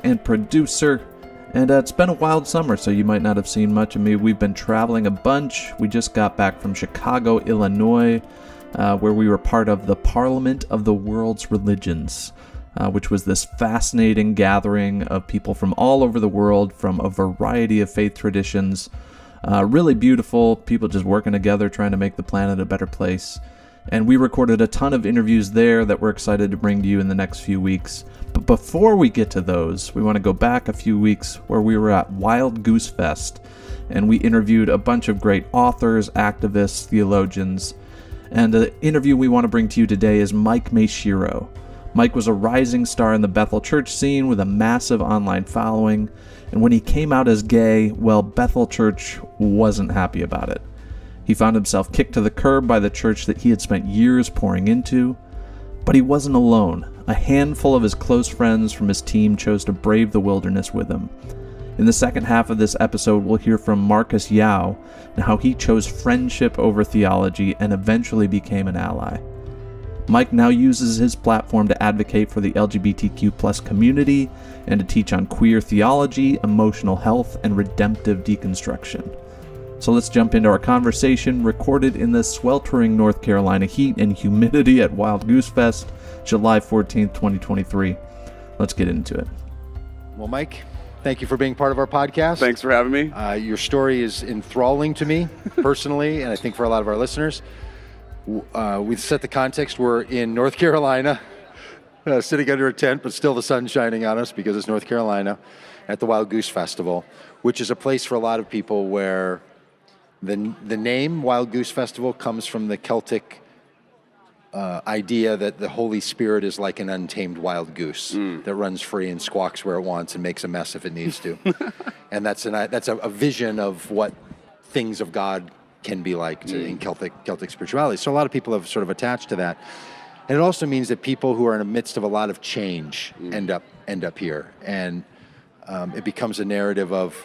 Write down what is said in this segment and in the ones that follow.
and producer. And it's been a wild summer, so you might not have seen much of me. We've been traveling a bunch. We just got back from Chicago, Illinois, where we were part of the Parliament of the World's Religions, which was this fascinating gathering of people from all over the world, from a variety of faith traditions. Really beautiful, people just working together, trying to make the planet a better place. And we recorded a ton of interviews there that we're excited to bring to you in the next few weeks. But before we get to those, we want to go back a few weeks where we were at Wild Goose Fest, and we interviewed a bunch of great authors, activists, theologians. And the interview we want to bring to you today is Mike Maeshiro. Mike was a rising star in the Bethel Church scene with a massive online following, and when he came out as gay, well, Bethel Church wasn't happy about it. He found himself kicked to the curb by the church that he had spent years pouring into. But he wasn't alone. A handful of his close friends from his team chose to brave the wilderness with him. In the second half of this episode, we'll hear from Marcus Yao and how he chose friendship over theology and eventually became an ally. Mike now uses his platform to advocate for the LGBTQ+ community and to teach on queer theology, emotional health, and redemptive deconstruction. So let's jump into our conversation, recorded in the sweltering North Carolina heat and humidity at Wild Goose Fest, July 14th, 2023. Let's get into it. Well, Mike, thank you for being part of our podcast. Thanks for having me. Your story is enthralling to me personally, and I think for a lot of our listeners. We've set the context. We're in North Carolina, sitting under a tent, but still the sun's shining on us because it's North Carolina, at the Wild Goose Festival, which is a place for a lot of people where the name Wild Goose Festival comes from the Celtic idea that the Holy Spirit is like an untamed wild goose that runs free and squawks where it wants and makes a mess if it needs to. And that's a vision of what things of God can be like in Celtic spirituality. So a lot of people have sort of attached to that. And it also means that people who are in the midst of a lot of change end up here. And it becomes a narrative of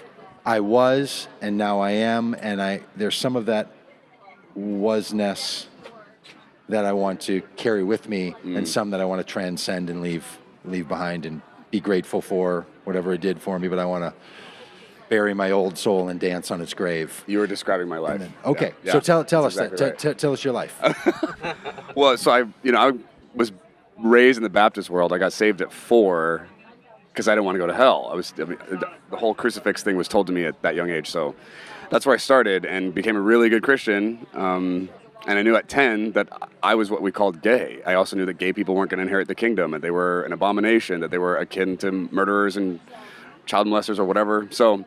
I was, and now I am, and there's some of that wasness that I want to carry with me, and some that I want to transcend and leave behind and be grateful for whatever it did for me, but I want to bury my old soul and dance on its grave. You were describing my life. Okay, yeah. So tell us exactly that. Right. Tell us your life. Well, so I was raised in the Baptist world. I got saved at 4 because I didn't want to go to hell. The whole crucifix thing was told to me at that young age, so that's where I started and became a really good Christian. And I knew at 10 that I was what we called gay. I also knew that gay people weren't going to inherit the kingdom, and they were an abomination, that they were akin to murderers and child molesters or whatever. So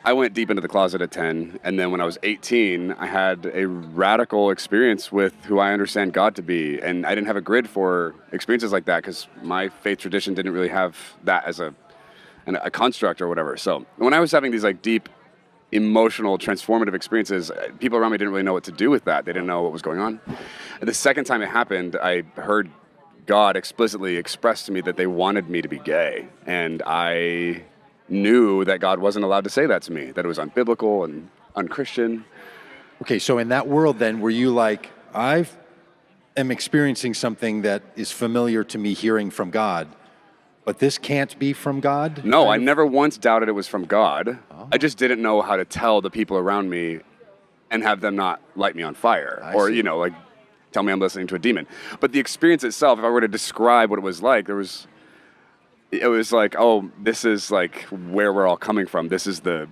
I went deep into the closet at 10, and then when I was 18, I had a radical experience with who I understand God to be, and I didn't have a grid for experiences like that because my faith tradition didn't really have that as a construct or whatever. So when I was having these like deep emotional, transformative experiences, people around me didn't really know what to do with that. They didn't know what was going on. And the second time it happened, I heard God explicitly express to me that they wanted me to be gay. And I knew that God wasn't allowed to say that to me, that it was unbiblical and unchristian. Okay, so in that world then, were you like, I am experiencing something that is familiar to me hearing from God, but this can't be from God? No, I never once doubted it was from God. Oh. I just didn't know how to tell the people around me and have them not light me on fire. Or, like tell me I'm listening to a demon. But the experience itself, if I were to describe what it was like, it was like, oh, this is like where we're all coming from. This is the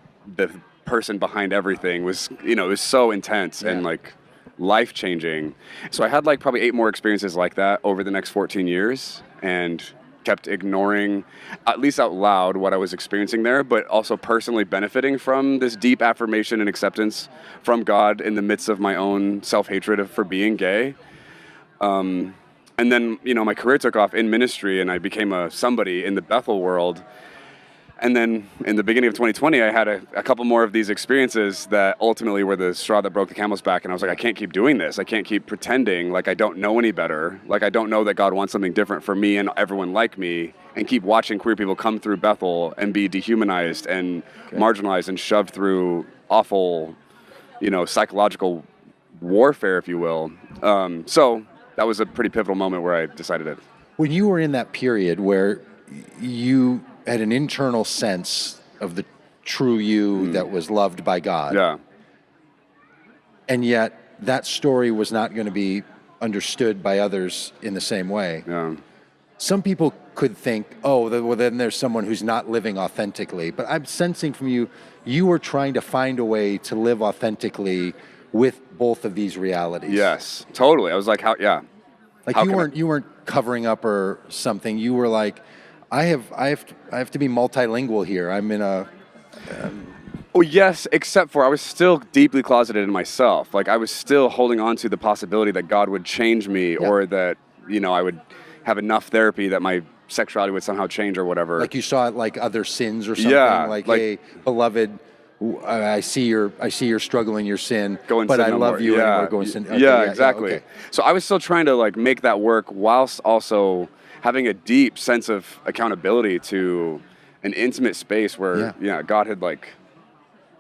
person behind everything. It was so intense and like life-changing. So I had like probably 8 more experiences like that over the next 14 years and kept ignoring, at least out loud, what I was experiencing there, but also personally benefiting from this deep affirmation and acceptance from God in the midst of my own self-hatred for being gay. And then, my career took off in ministry and I became somebody in the Bethel world. And then in the beginning of 2020, I had a couple more of these experiences that ultimately were the straw that broke the camel's back. And I was like, I can't keep doing this. I can't keep pretending like I don't know any better. Like I don't know that God wants something different for me and everyone like me, and keep watching queer people come through Bethel and be dehumanized and marginalized and shoved through awful, psychological warfare, if you will. So that was a pretty pivotal moment where I decided it. When you were in that period where you had an internal sense of the true you that was loved by God. Yeah. And yet that story was not going to be understood by others in the same way. Yeah. Some people could think, oh, well, then there's someone who's not living authentically. But I'm sensing from you, you were trying to find a way to live authentically with both of these realities. Yes, totally. I was like, Like you weren't covering up or something. You were like, I have to be multilingual here. I'm in a. Well, yes, except for I was still deeply closeted in myself. Like I was still holding on to the possibility that God would change me, or that I would have enough therapy that my sexuality would somehow change or whatever. Like you saw it like other sins or something. Yeah, like, hey, beloved, I see your struggle in your sin, but I love you anyway. Go and sin. Okay, Exactly. Okay. So I was still trying to like make that work whilst also having a deep sense of accountability to an intimate space where God had like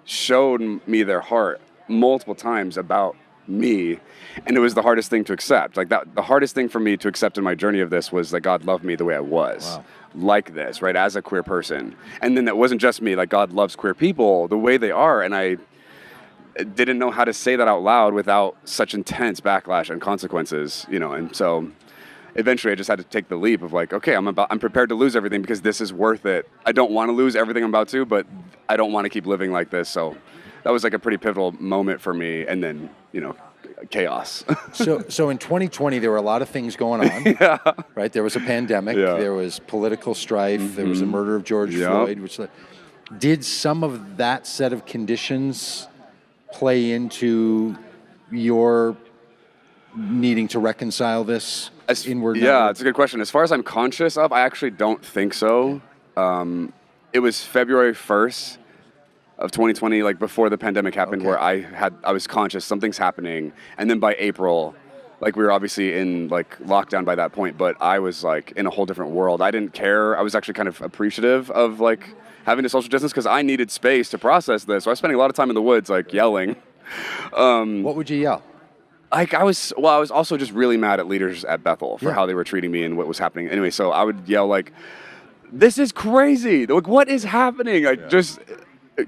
showed me their heart multiple times about me, and it was the hardest thing to accept. Like that, the hardest thing for me to accept in my journey of this was that God loved me the way I was, like this, right, as a queer person. And then that wasn't just me. Like God loves queer people the way they are, and I didn't know how to say that out loud without such intense backlash and consequences, And so eventually I just had to take the leap of like, okay, I'm prepared to lose everything because this is worth it. I don't want to lose everything I'm about to, but I don't want to keep living like this. So that was like a pretty pivotal moment for me. And then, chaos. So in 2020, there were a lot of things going on, right? There was a pandemic, there was political strife, there was the murder of George Floyd, which did some of that set of conditions play into your needing to reconcile this inward? Yeah, it's a good question. As far as I'm conscious of, I actually don't think so. It was February 1st of 2020, like before the pandemic happened, where I was conscious something's happening, and then by April, like we were obviously in like lockdown by that point, but I was like in a whole different world. I didn't care. I was actually kind of appreciative of like having to social distance because I needed space to process this. So I was spending a lot of time in the woods, like yelling. What would you yell? Like I was also just really mad at leaders at Bethel for how they were treating me and what was happening. Anyway, so I would yell like, "This is crazy! Like, what is happening?" Like just.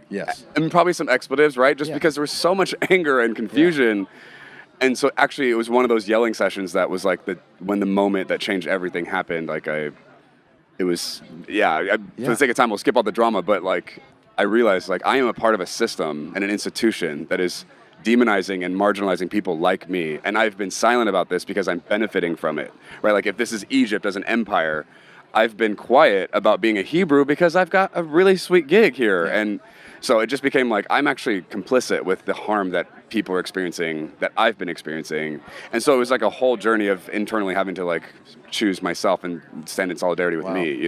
Yes. And probably some expletives, right? Just because there was so much anger and confusion. And so actually it was one of those yelling sessions that was like when the moment that changed everything happened. Like for the sake of time, we'll skip all the drama, but like I realized like I am a part of a system and an institution that is demonizing and marginalizing people like me. And I've been silent about this because I'm benefiting from it, right? Like if this is Egypt as an empire, I've been quiet about being a Hebrew because I've got a really sweet gig here. And so it just became like, I'm actually complicit with the harm that people are experiencing, that I've been experiencing. And so it was like a whole journey of internally having to like choose myself and stand in solidarity with me,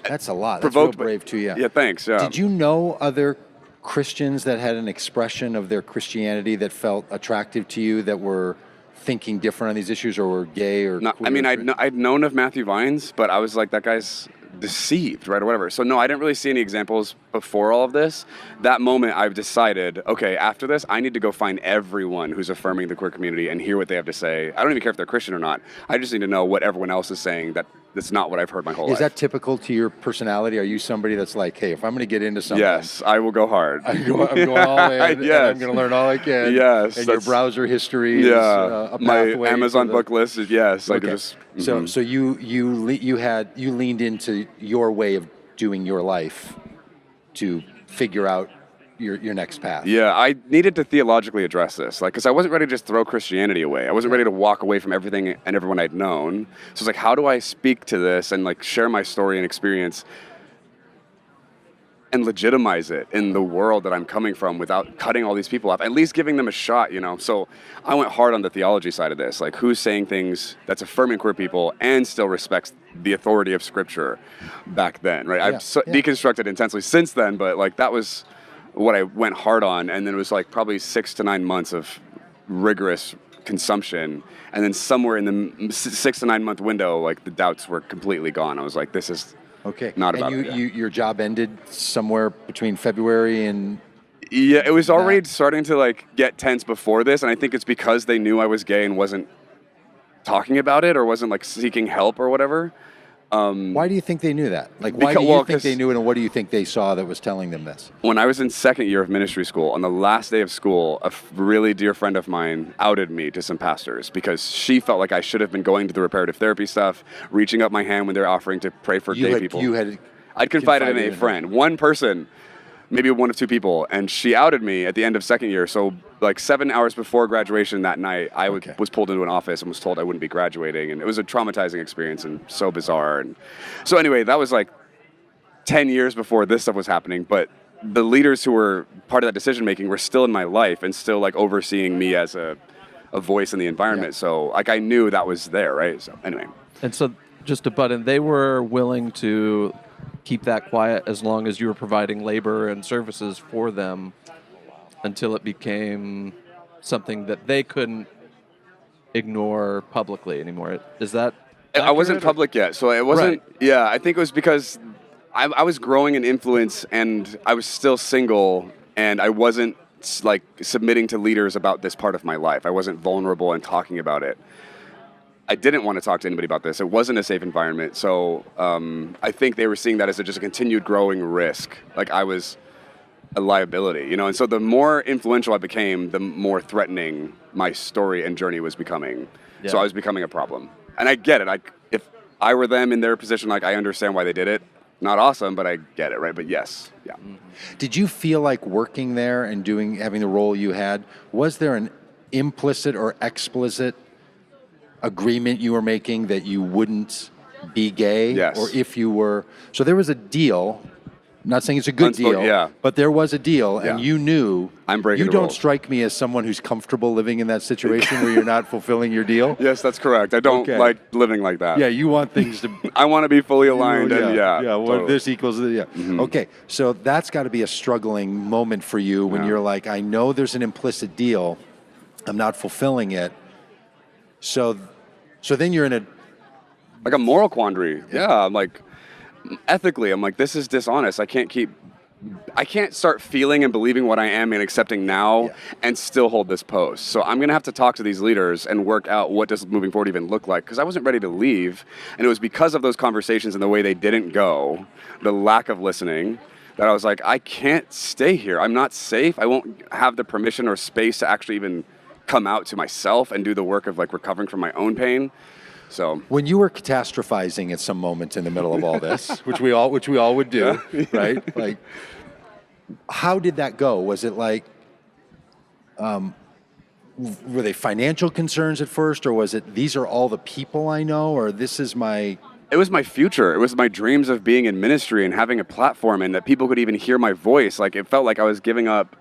That's a lot. That's real brave too, Yeah, thanks. Yeah. Did you know other Christians that had an expression of their Christianity that felt attractive to you, that were thinking different on these issues, or were gay or queer? I mean, I'd known of Matthew Vines, but I was like, that guy's deceived, right, or whatever. So no, I didn't really see any examples before all of this. That moment, I've decided, okay, after this, I need to go find everyone who's affirming the queer community and hear what they have to say. I don't even care if they're Christian or not. I just need to know what everyone else is saying that's not what I've heard my whole life. Is that typical to your personality? Are you somebody that's like, hey, if I'm going to get into something... Yes, I will go hard. I'm going all in, and I'm going to learn all I can. Yes. And your browser history is a pathway. My Amazon book list is, yes. Okay. So you leaned into your way of doing your life to figure out your next path. Yeah, I needed to theologically address this, like, because I wasn't ready to just throw Christianity away. I wasn't ready to walk away from everything and everyone I'd known. So it's like, how do I speak to this and like share my story and experience and legitimize it in the world that I'm coming from without cutting all these people off, at least giving them a shot, So I went hard on the theology side of this, like who's saying things that's affirming queer people and still respects the authority of Scripture back then, right? I've deconstructed intensely since then, but like that was what I went hard on. And then it was like probably 6 to 9 months of rigorous consumption. And then somewhere in the 6 to 9 month window, like the doubts were completely gone. I was like, this is not about it. And your job ended somewhere between February and... Yeah, it was already starting to like get tense before this. And I think it's because they knew I was gay and wasn't talking about it or wasn't like seeking help or whatever. Why do you think they knew that? Like, why do you think they knew it, and what do you think they saw that was telling them this? When I was in second year of ministry school, on the last day of school, a really dear friend of mine outed me to some pastors because she felt like I should have been going to the reparative therapy stuff, reaching up my hand when they're offering to pray for gay people. I'd confided in a friend, one person, maybe one of two people, and she outed me at the end of second year. So like 7 hours before graduation that night, I was pulled into an office and was told I wouldn't be graduating. And it was a traumatizing experience and so bizarre. And so anyway, that was like 10 years before this stuff was happening. But the leaders who were part of that decision making were still in my life and still like overseeing me as a voice in the environment. So like I knew that was there, right? So anyway. And so just to butt in, they were willing to keep that quiet as long as you were providing labor and services for them until it became something that they couldn't ignore publicly anymore. Is that accurate? I wasn't public yet, so it wasn't. Right. Yeah, I think it was because I was growing in influence and I was still single and I wasn't like submitting to leaders about this part of my life. I wasn't vulnerable and talking about it. I didn't want to talk to anybody about this. It wasn't a safe environment. So I think they were seeing that as just a continued growing risk. Like I was a liability, you know? And so the more influential I became, the more threatening my story and journey was becoming. Yeah. So I was becoming a problem. And I get it. If I were them in their position, like I understand why they did it. Not awesome, but I get it, right? But yes, yeah. Mm-hmm. Did you feel like working there and having the role you had, was there an implicit or explicit agreement you were making that you wouldn't be gay? Yes. Or if you were, so there was a deal, I'm not saying it's a good deal, yeah. But there was a deal and you knew, I'm breaking you the don't rules. Strike me as someone who's comfortable living in that situation where you're not fulfilling your deal. Yes, that's correct. I don't like living like that. Yeah, you want things to... I want to be fully aligned well, this equals, Mm-hmm. Okay, so that's got to be a struggling moment for you when you're like, I know there's an implicit deal, I'm not fulfilling it, so then you're in a moral quandary. Yeah, I'm like, ethically, I'm like, this is dishonest. I can't start feeling and believing what I am and accepting now and still hold this post. So I'm going to have to talk to these leaders and work out what does moving forward even look like, because I wasn't ready to leave. And it was because of those conversations and the way they didn't go, the lack of listening, that I was like, I can't stay here. I'm not safe. I won't have the permission or space to actually even come out to myself and do the work of like recovering from my own pain. So when you were catastrophizing at some moment in the middle of all this, which we all would do, right? Like, how did that go? Was it like, were they financial concerns at first, or was it these are all the people I know, or this is my? It was my future. It was my dreams of being in ministry and having a platform, and that people could even hear my voice. Like it felt like I was giving up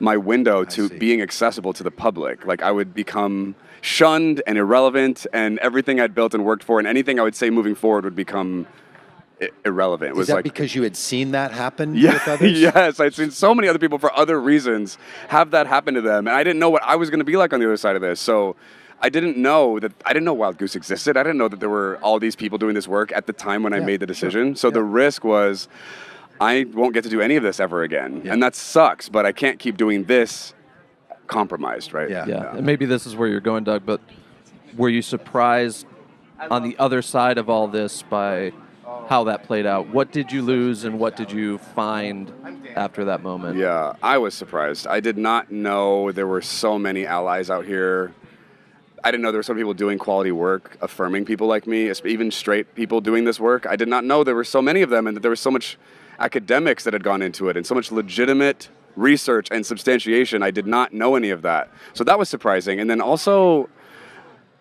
my window to being accessible to the public. Like I would become shunned and irrelevant, and everything I'd built and worked for and anything I would say moving forward would become irrelevant. Is that like, because you had seen that happen with others? Yes, I'd seen so many other people for other reasons have that happen to them, and I didn't know what I was going to be like on the other side of this. So I didn't know Wild Goose existed. I didn't know that there were all these people doing this work at the time when I made the decision. So the risk was I won't get to do any of this ever again. And that sucks, but I can't keep doing this compromised, right? Yeah. And maybe this is where you're going, Doug, but were you surprised on the other side of all this by how that played out? What did you lose and what did you find after that moment? Yeah, I was surprised. I did not know there were so many allies out here. I didn't know there were some people doing quality work, affirming people like me, even straight people doing this work. I did not know there were so many of them, and that there was so much academics that had gone into it and so much legitimate research and substantiation. I did not know any of that. So that was surprising. And then also,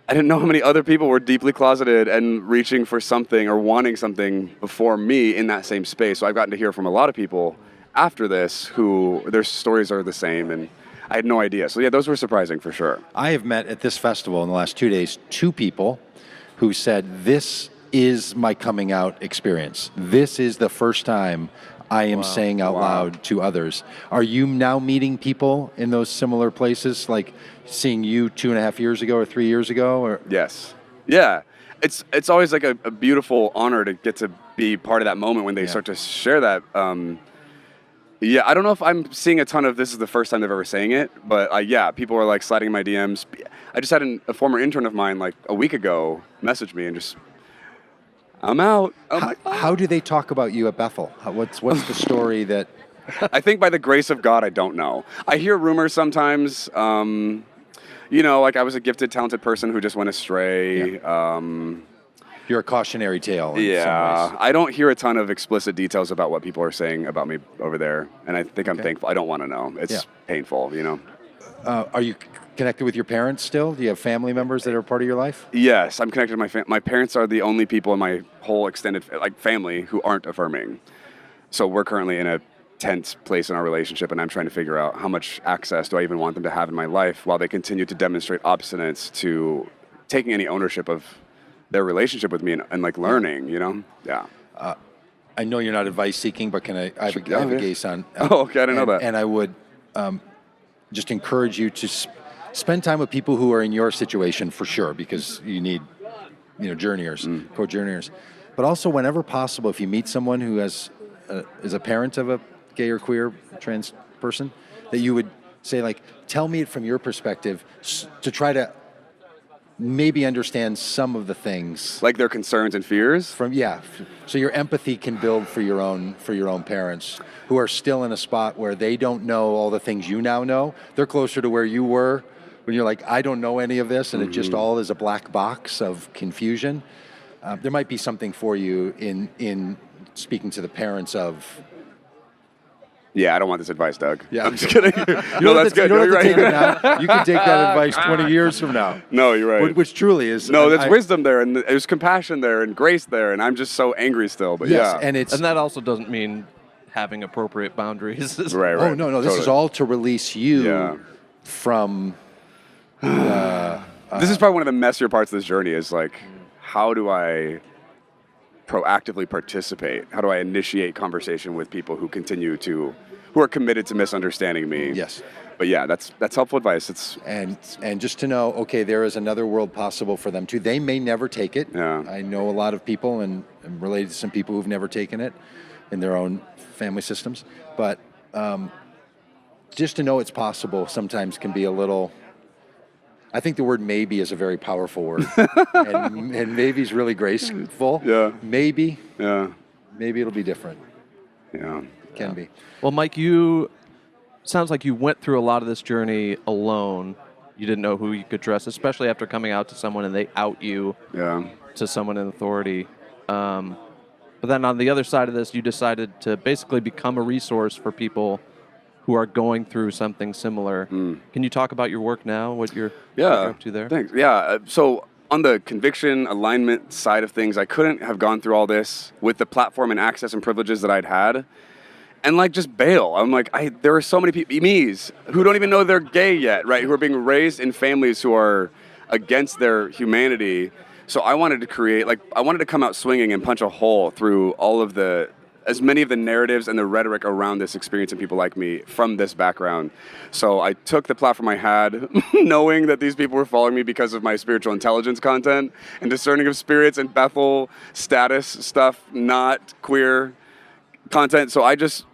I didn't know how many other people were deeply closeted and reaching for something or wanting something before me in that same space. So I've gotten to hear from a lot of people after this who their stories are the same, and I had no idea. So yeah, those were surprising for sure. I have met at this festival in the last 2 days 2 people who said, this is my coming out experience. This is the first time I am saying out loud to others. Are you now meeting people in those similar places, like seeing you 2.5 years ago or 3 years ago? Or? Yes. Yeah. It's always like a beautiful honor to get to be part of that moment when they start to share that. I don't know if I'm seeing a ton of this is the first time they've ever saying it, but people are like sliding in my DMs. I just had a former intern of mine like a week ago message me and just I'm out. Oh my God. How do they talk about you at Bethel? What's the story that? I think by the grace of God, I don't know. I hear rumors sometimes. Like I was a gifted, talented person who just went astray. You're a cautionary tale. In some Yeah, ways. I don't hear a ton of explicit details about what people are saying about me over there, and I think I'm thankful. I don't want to know. It's painful, Are you connected with your parents still? Do you have family members that are part of your life? Yes, I'm connected to my my parents are the only people in my whole extended family who aren't affirming. So we're currently in a tense place in our relationship, and I'm trying to figure out how much access do I even want them to have in my life while they continue to demonstrate obstinance to taking any ownership of their relationship with me and learning, Yeah. I know you're not advice seeking, but I have a case on. Oh, okay, I didn't know that. And I would just encourage you to spend time with people who are in your situation for sure, because you need, journeyers, co-journeyers. But also, whenever possible, if you meet someone who is a parent of a gay or queer trans person, that you would say, tell me it from your perspective, to try to maybe understand some of the things, like their concerns and fears. So your empathy can build for your own parents who are still in a spot where they don't know all the things you now know. They're closer to where you were when you're like, I don't know any of this, and it just all is a black box of confusion. There might be something for you in speaking to the parents of. Yeah, I don't want this advice, Doug. Yeah, I'm just kidding. No, that's good. You don't You're have to right. take it now. You can take that advice 20 years from now. No, you're right. Which truly is. No, there's wisdom there, and there's compassion there, and grace there, and I'm just so angry still. But Yes, yeah, and that also doesn't mean having appropriate boundaries. right. Oh no, this is all to release you from. This is probably one of the messier parts of this journey. Is how do I proactively participate? How do I initiate conversation with people who are committed to misunderstanding me? Yes. But yeah, that's helpful advice. And just to know, okay, there is another world possible for them too. They may never take it. Yeah. I know a lot of people and I'm related to some people who've never taken it in their own family systems. But just to know it's possible sometimes can be a little. I think the word maybe is a very powerful word. and maybe's really graceful. Yeah. Maybe. Yeah. Maybe it'll be different. Yeah. Can be. Well, Mike, sounds like you went through a lot of this journey alone. You didn't know who you could trust, especially after coming out to someone and they out you to someone in authority. But then on the other side of this, you decided to basically become a resource for people who are going through something similar. Can you talk about your work now, what you're up to there? Thanks. Yeah. So on the conviction alignment side of things, I couldn't have gone through all this with the platform and access and privileges that I'd had and just bail. I'm there are so many people, me's, who don't even know they're gay yet, right? Who are being raised in families who are against their humanity. So I wanted to come out swinging and punch a hole through as many of the narratives and the rhetoric around this experience and people like me from this background. So I took the platform I had, knowing that these people were following me because of my spiritual intelligence content and discerning of spirits and Bethel status stuff, not queer content. So I just,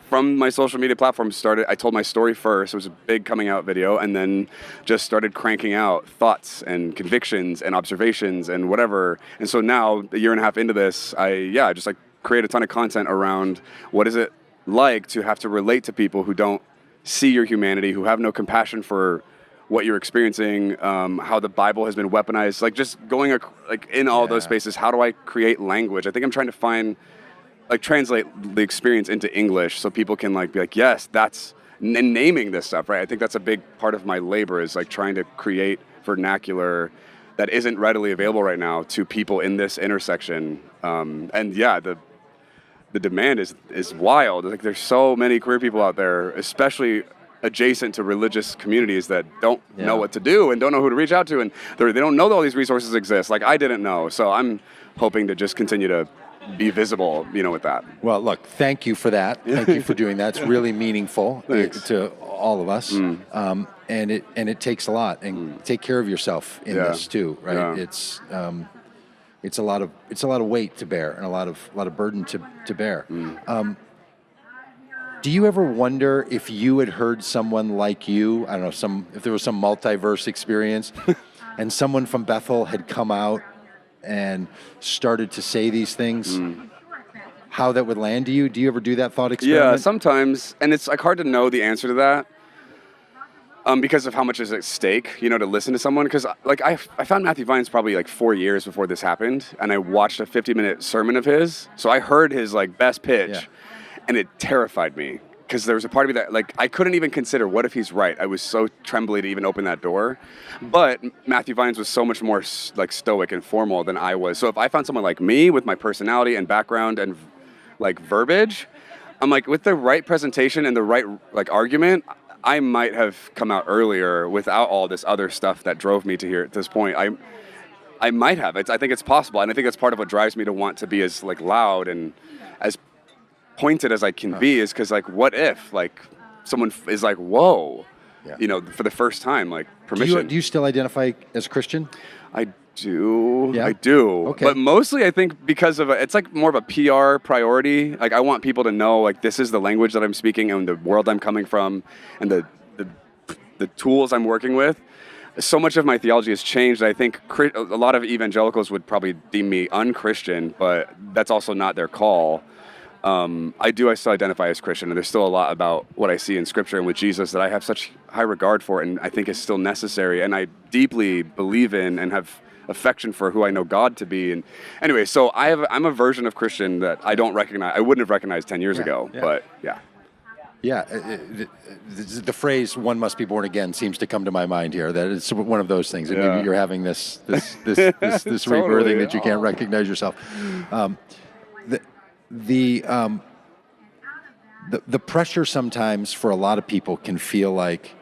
from my social media platform, I told my story first. It was a big coming out video, and then just started cranking out thoughts and convictions and observations and whatever. And so now, a year and a half into this, I just create a ton of content around what is it like to have to relate to people who don't see your humanity, who have no compassion for what you're experiencing, how the Bible has been weaponized, just going in all those spaces. How do I create language? I think I'm trying to translate the experience into English so people can be yes, that's naming this stuff, right? I think that's a big part of my labor is trying to create vernacular that isn't readily available right now to people in this intersection. The demand is wild. There's so many queer people out there, especially adjacent to religious communities that don't know what to do and don't know who to reach out to, and they don't know that all these resources exist. I didn't know, so I'm hoping to just continue to be visible, with that. Well, look, thank you for that. Thank you for doing that. It's really meaningful to all of us, and it takes a lot. And take care of yourself in this too, right? Yeah. It's a lot of weight to bear and a lot of burden to bear. Do you ever wonder if you had heard someone like you? I don't know, if there was some multiverse experience, and someone from Bethel had come out and started to say these things, how that would land to you? Do you ever do that thought experiment? Yeah, sometimes, and it's like hard to know the answer to that. Because of how much is at stake, you know, to listen to someone. Because like I found Matthew Vines probably like 4 years before this happened, and I watched a 50-minute sermon of his. So I heard his like best pitch, and it terrified me because there was a part of me that like I couldn't even consider what if he's right. I was so trembly to even open that door. But Matthew Vines was so much more like stoic and formal than I was. So if I found someone like me with my personality and background and like verbiage, I'm like with the right presentation and the right like argument, I might have come out earlier without all this other stuff that drove me to here at this point. I might have. I think it's possible, and I think that's part of what drives me to want to be as like loud and as pointed as I can be. Is because like, what if like someone is like, whoa, you know, for the first time, like permission. Do you still identify as Christian? I do. Yeah? I do. Okay. But mostly I think because of it's like more of a PR priority. Like I want people to know like this is the language that I'm speaking and the world I'm coming from and the tools I'm working with. So much of my theology has changed. I think a lot of evangelicals would probably deem me unchristian, but that's also not their call. I still identify as Christian, and there's still a lot about what I see in Scripture and with Jesus that I have such high regard for, and I think is still necessary, and I deeply believe in and have affection for who I know God to be. And anyway, so I'm a version of Christian that I wouldn't have recognized 10 years ago, but yeah. Yeah, the phrase "one must be born again" seems to come to my mind here. That it's one of those things. And maybe you're having this rebirthing that you can't recognize yourself. The pressure sometimes for a lot of people can feel like,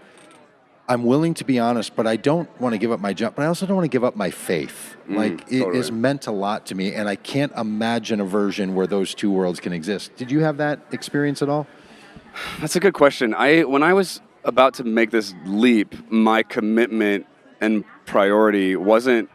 I'm willing to be honest, but I don't want to give up my job, but I also don't want to give up my faith. It has meant a lot to me, and I can't imagine a version where those two worlds can exist. Did you have that experience at all? That's a good question. When I was about to make this leap, my commitment and priority wasn't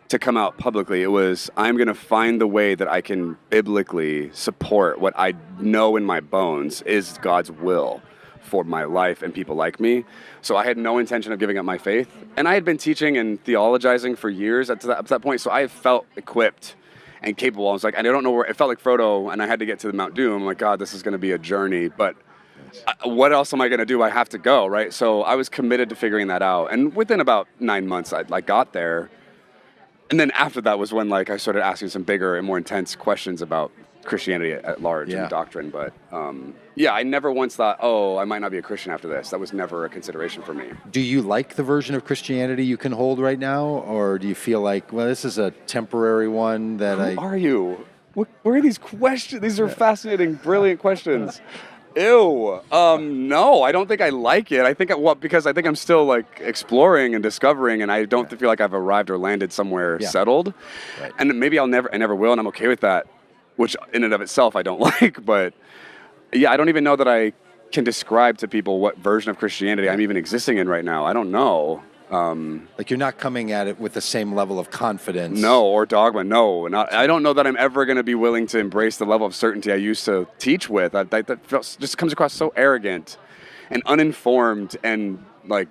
to come out publicly. It was, I'm going to find the way that I can biblically support what I know in my bones is God's will for my life and people like me. So I had no intention of giving up my faith. And I had been teaching and theologizing for years up to that point. So I felt equipped and capable. I was like, I don't know where, it felt like Frodo, and I had to get to the Mount Doom. I'm like, God, this is going to be a journey, but what else am I going to do? I have to go, right? So I was committed to figuring that out. And within about 9 months, I got there. And then after that was when like I started asking some bigger and more intense questions about Christianity at large and doctrine. But I never once thought, I might not be a Christian after this. That was never a consideration for me. Do you like the version of Christianity you can hold right now? Or do you feel like, well, this is a temporary one that Who are you? Where are these questions? These are fascinating, brilliant questions. Ew. No, I don't think I like it. I think because I think I'm still like exploring and discovering, and I don't feel like I've arrived or landed somewhere settled. Right. And maybe I never will, and I'm okay with that, which in and of itself I don't like. But I don't even know that I can describe to people what version of Christianity I'm even existing in right now. I don't know. Like you're not coming at it with the same level of confidence. No, or dogma. No, I don't know that I'm ever going to be willing to embrace the level of certainty I used to teach with. That just comes across so arrogant and uninformed and like,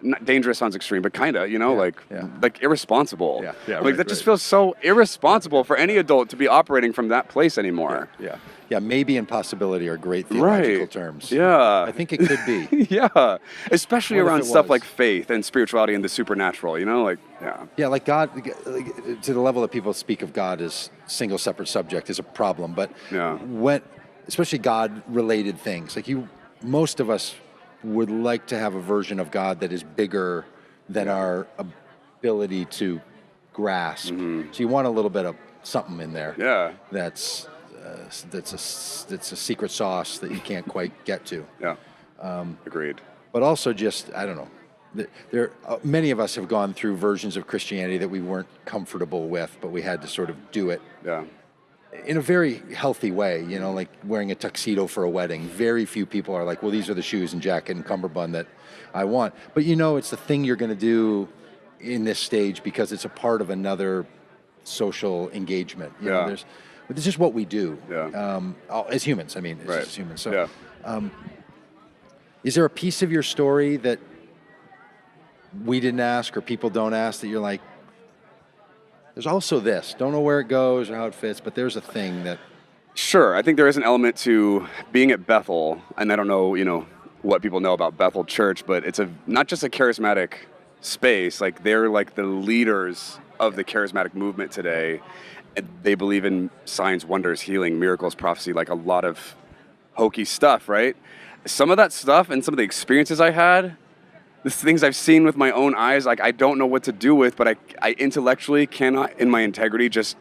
not dangerous sounds extreme, but kind of, like irresponsible. That just feels so irresponsible for any adult to be operating from that place anymore. Yeah, maybe and possibility are great theological terms. Yeah. I think it could be. Especially around stuff like faith and spirituality and the supernatural, Yeah, like God, to the level that people speak of God as single separate subject is a problem. But especially God-related things, like most of us would like to have a version of God that is bigger than our ability to grasp. So you want a little bit of something in there. That's a secret sauce that you can't quite get to. Agreed. But also just, I don't know, many of us have gone through versions of Christianity that we weren't comfortable with, but we had to sort of do it in a very healthy way, like wearing a tuxedo for a wedding. Very few people are like, well, these are the shoes and jacket and cummerbund that I want. But it's the thing you're going to do in this stage because it's a part of another social engagement. It's just what we do as humans. I mean, it's just as humans. So, is there a piece of your story that we didn't ask or people don't ask that you're like, There's also this. Don't know where it goes or how it fits, but there's a thing that. Sure, I think there is an element to being at Bethel, and I don't know, what people know about Bethel Church, but it's not just a charismatic space. Like, they're like the leaders of the charismatic movement today. And they believe in signs, wonders, healing, miracles, prophecy, like a lot of hokey stuff, right? Some of that stuff and some of the experiences I had, the things I've seen with my own eyes, like I don't know what to do with, but I intellectually cannot, in my integrity, just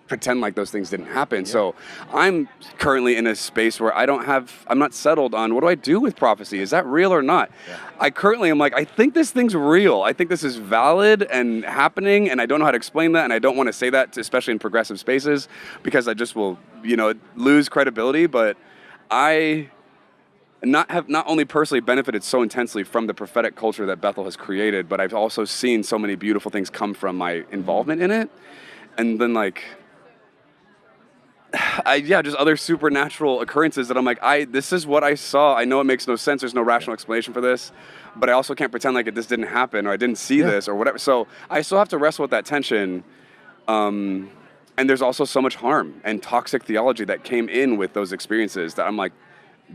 pretend like those things didn't happen. Yeah. So I'm currently in a space where I'm not settled on what do I do with prophecy? Is that real or not? Yeah. I currently am like, I think this thing's real. I think this is valid and happening, and I don't know how to explain that, and I don't want to say that, especially in progressive spaces, because I just will, lose credibility. But I have not only personally benefited so intensely from the prophetic culture that Bethel has created, but I've also seen so many beautiful things come from my involvement in it. And then just other supernatural occurrences that I'm like, this is what I saw. I know it makes no sense. There's no rational explanation for this, but I also can't pretend like this didn't happen or I didn't see this or whatever. So I still have to wrestle with that tension. And there's also so much harm and toxic theology that came in with those experiences that I'm like,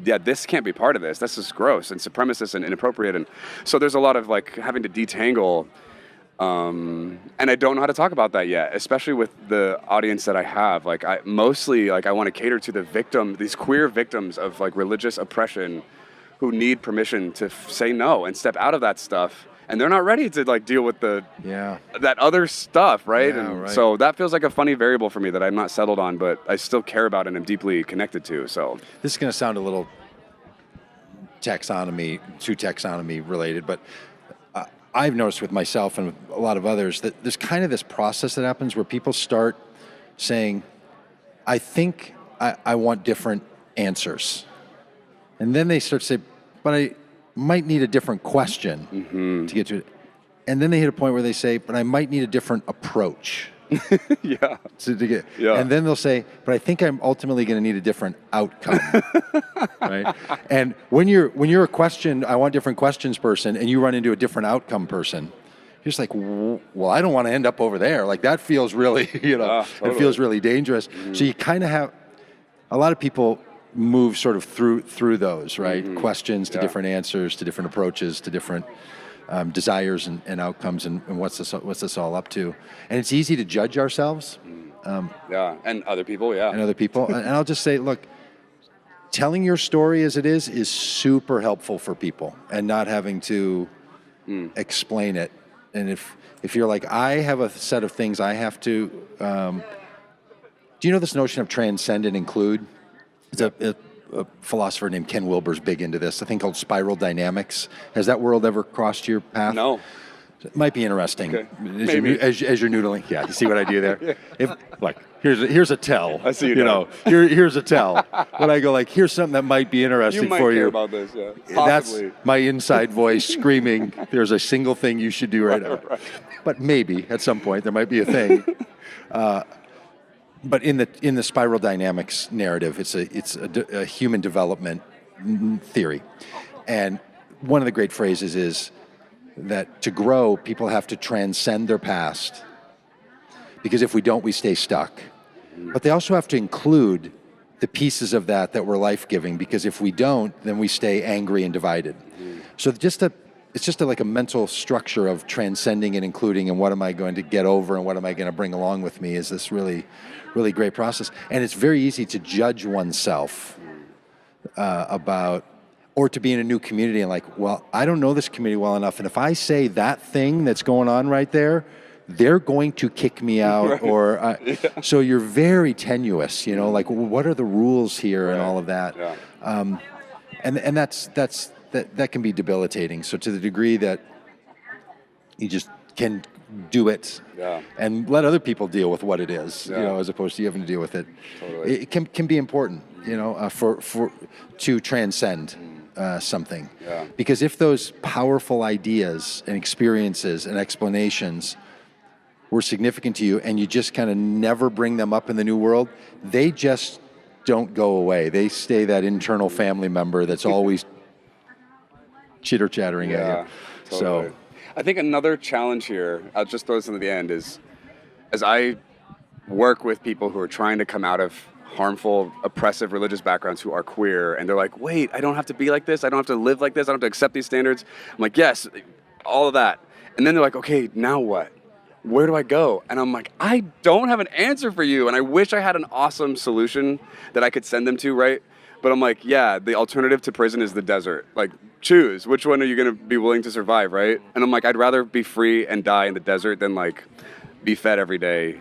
yeah, this can't be part of this. This is gross and supremacist and inappropriate. And so there's a lot of having to detangle. And I don't know how to talk about that yet, especially with the audience that I have. I want to cater to these queer victims of religious oppression who need permission to say no and step out of that stuff. And they're not ready to deal with that other stuff, right? Yeah, and right. so that feels like a funny variable for me that I'm not settled on, but I still care about and am deeply connected to. So This is going to sound a little taxonomy related, but I've noticed with myself and a lot of others that there's kind of this process that happens where people start saying, I think I want different answers. And then they start to say, but I might need a different question to get to it. And then they hit a point where they say, but I might need a different approach. Yeah. And then they'll say, but I think I'm ultimately going to need a different outcome. Right? And when you're I want different questions person, and you run into a different outcome person, you're just like, well, I don't want to end up over there. That feels really, totally. It feels really dangerous. So you kind of have a lot of people move sort of through those, right? Questions to different answers, to different approaches, to different desires and outcomes, and what's this all up to? And it's easy to judge ourselves. And other people, and I'll just say, look, telling your story as it is super helpful for people, and not having to explain it. And if you're like, I have a set of things I have to, do you know this notion of transcend and include? It's a philosopher named Ken Wilber's big into this, a thing called spiral dynamics. Has that world ever crossed your path? No. It might be interesting. Okay. As you're noodling. Yeah, you see what I do there? Here's a tell. I see you here's a tell. When I go here's something that might be interesting for you. You might care about this, yeah. Possibly. That's my inside voice screaming, there's a single thing you should do right now. Right. But maybe at some point there might be a thing. But in the spiral dynamics narrative, it's a human development theory, and one of the great phrases is that to grow, people have to transcend their past, because if we don't, we stay stuck. But they also have to include the pieces of that were life-giving, because if we don't, then we stay angry and divided. So it's just a mental structure of transcending and including, and what am I going to get over and what am I going to bring along with me is this really, really great process. And it's very easy to judge oneself or to be in a new community and well, I don't know this community well enough, and if I say that thing that's going on right there, they're going to kick me out. Right. So you're very tenuous, what are the rules here and all of that. Yeah. And that can be debilitating. So to the degree that you just can do it and let other people deal with what it is, as opposed to you having to deal with it. Totally. It can be important, for to transcend something. Yeah. Because if those powerful ideas and experiences and explanations were significant to you and you just kind of never bring them up in the new world, they just don't go away. They stay that internal family member that's always chitter-chattering at you. Totally. So I think another challenge here, I'll just throw this in at the end, is as I work with people who are trying to come out of harmful, oppressive religious backgrounds who are queer, and they're like, wait, I don't have to be like this, I don't have to live like this, I don't have to accept these standards. I'm like, yes, all of that. And then they're like, okay, now what? Where do I go? And I'm like, I don't have an answer for you. And I wish I had an awesome solution that I could send them to, right? But I'm like, yeah, the alternative to prison is the desert. Like, choose. Which one are you going to be willing to survive, right? And I'm like, I'd rather be free and die in the desert than, like, be fed every day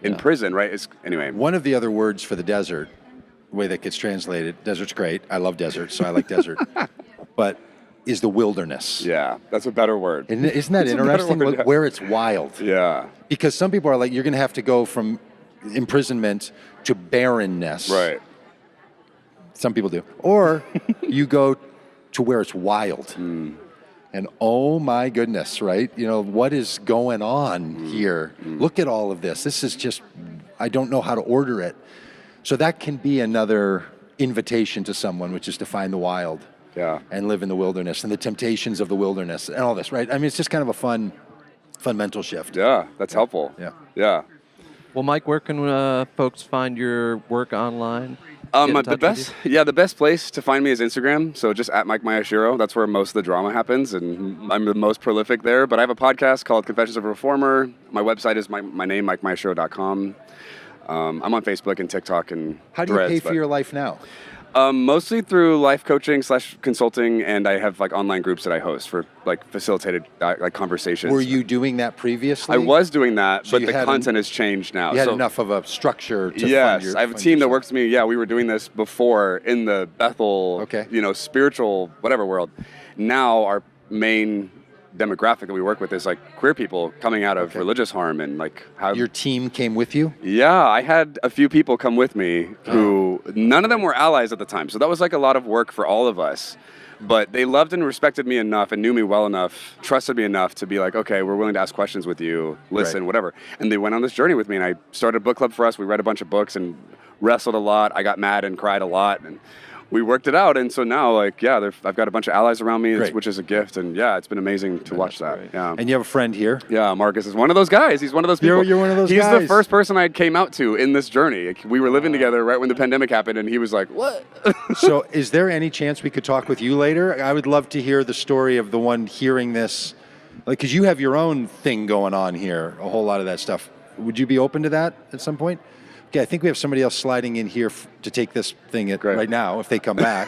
in prison, right? Anyway. One of the other words for the desert, the way that gets translated, desert's great. I love deserts, so I like desert. But is the wilderness. Yeah, that's a better word. And isn't that interesting? Word, where it's wild. Yeah. Because some people are like, you're going to have to go from imprisonment to barrenness. Right. Some people do. Or you go to where it's wild. And oh my goodness, right? You know, what is going on here? Look at all of this. This is just, I don't know how to order it. So that can be another invitation to someone, which is to find the wild. Yeah. And live in the wilderness and the temptations of the wilderness and all this, right? I mean, it's just kind of a fun mental shift. Yeah, that's helpful. Yeah. Yeah. Well, Mike, where can folks find your work online? The best place to find me is Instagram. So just at Mike Maeshiro. That's where most of the drama happens, and I'm the most prolific there. But I have a podcast called Confessions of a Reformer. My website is my name, MikeMaeshiro.com. I'm on Facebook and TikTok and How do you Threads, pay for your life now? Mostly through life coaching / consulting, and I have like online groups that I host for like facilitated like conversations. Were you doing that previously? I was doing that, So but the content has changed now. You had enough of a structure to Yes, I have a team that works with me. Yeah, we were doing this before in the Bethel, spiritual, whatever world. Now our main demographic that we work with is like queer people coming out of religious harm, and like how your team came with you. Yeah, I had a few people come with me who none of them were allies at the time, so that was like a lot of work for all of us. But they loved and respected me enough and knew me well enough, trusted me enough to be like, okay, we're willing to ask questions with you, listen, whatever. And they went on this journey with me, and I started a book club for us. We read a bunch of books and wrestled a lot. I got mad and cried a lot, and we worked it out. And so now, like, I've got a bunch of allies around me, which is a gift. And it's been amazing to watch that. Yeah. And you have a friend here? Yeah, Marcus is one of those guys. He's one of those people. You're one of those guys. He's the first person I came out to in this journey. Like, we were living together right when the pandemic happened, and he was like, what? So is there any chance we could talk with you later? I would love to hear the story of the one hearing this, like, because you have your own thing going on here, a whole lot of that stuff. Would you be open to that at some point? Okay, I think we have somebody else sliding in here to take this thing right now if they come back.